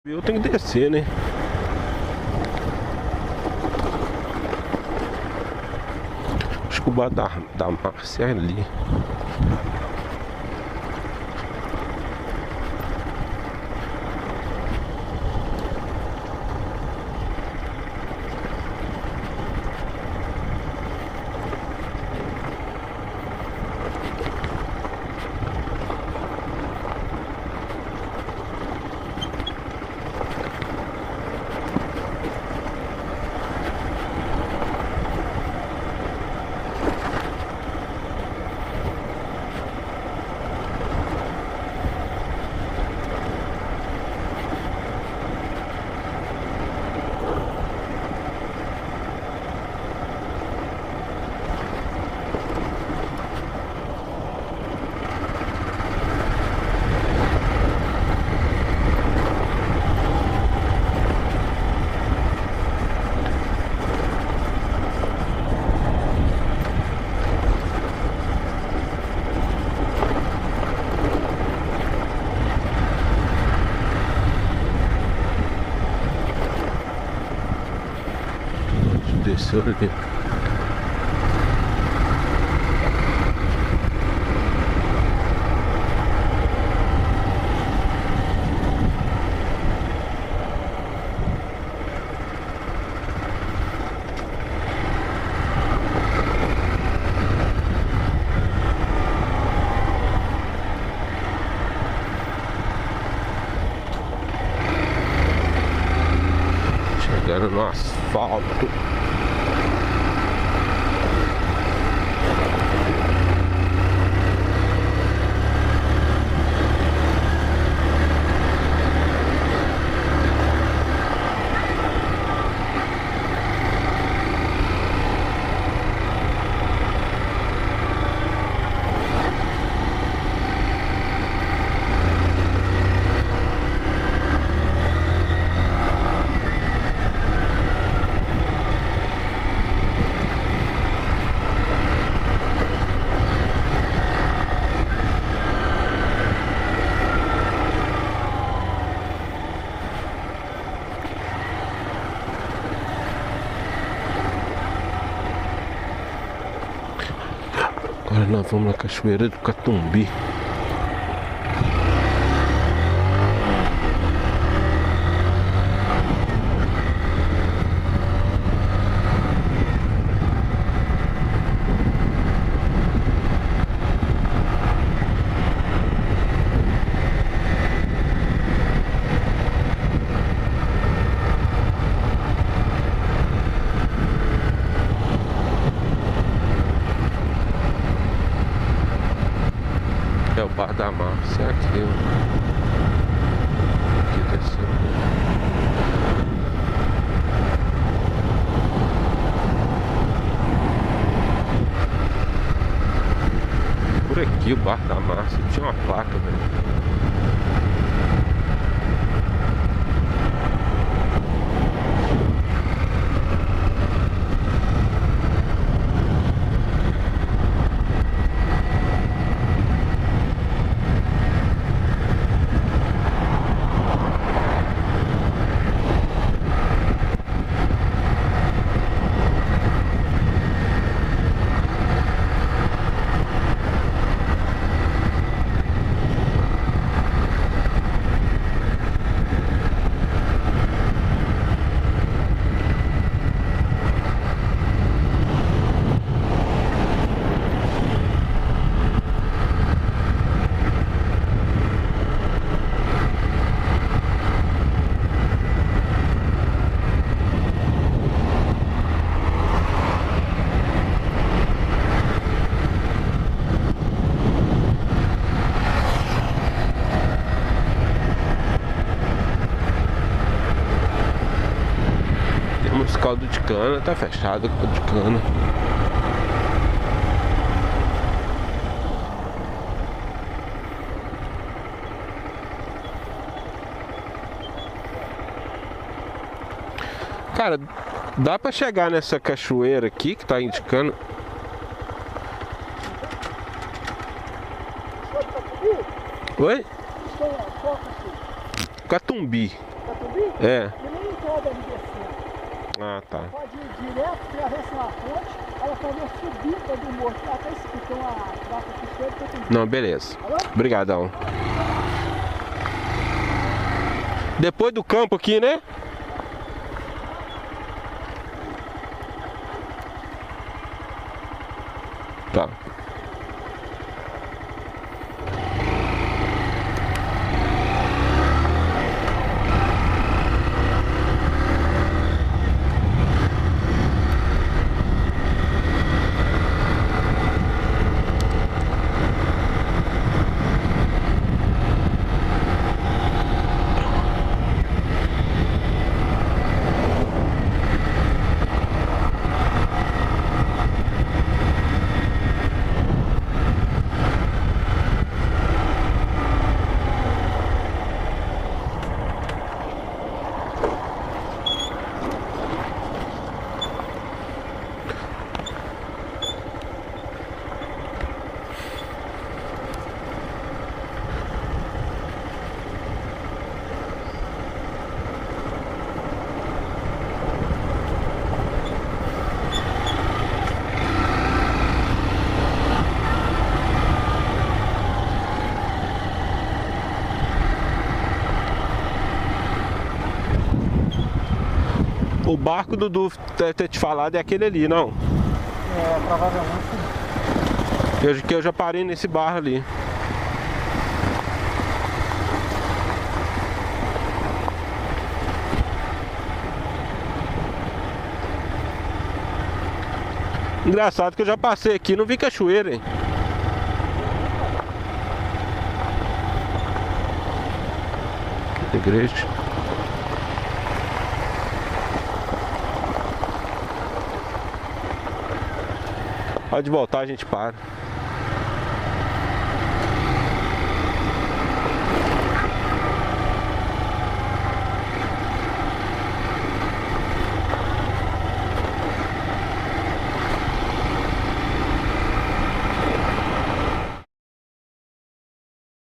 Eu tenho que descer, né? Acho que o bar da Márcia é ali. Desceu ali. Chegando no asfalto. Agora nós vamos na Cachoeira do Catumbi. É o bar da Márcia aqui, ó. Aqui descendo. Por aqui o bar da Márcia tinha uma placa, velho. Caldo de cana, tá fechado o caldo de cana. Cara, dá pra chegar nessa cachoeira aqui que tá indicando. Oi? Catumbi. Catubi? É. E nem entrada ali descendo. Ah, tá. Pode ir direto, atravessa uma ponte, ela pode ver a subida do morro. Lá tá escrito uma placa aqui cheia de Catubi. Não, beleza. Alô? Obrigadão. Depois do campo aqui, né? Tá. O barco do Dudu deve ter te falado é aquele ali, não? É, provavelmente. Que eu já parei nesse bar ali. Engraçado que eu já passei aqui, não vi cachoeira, hein? Igreja. Pode voltar, a gente para.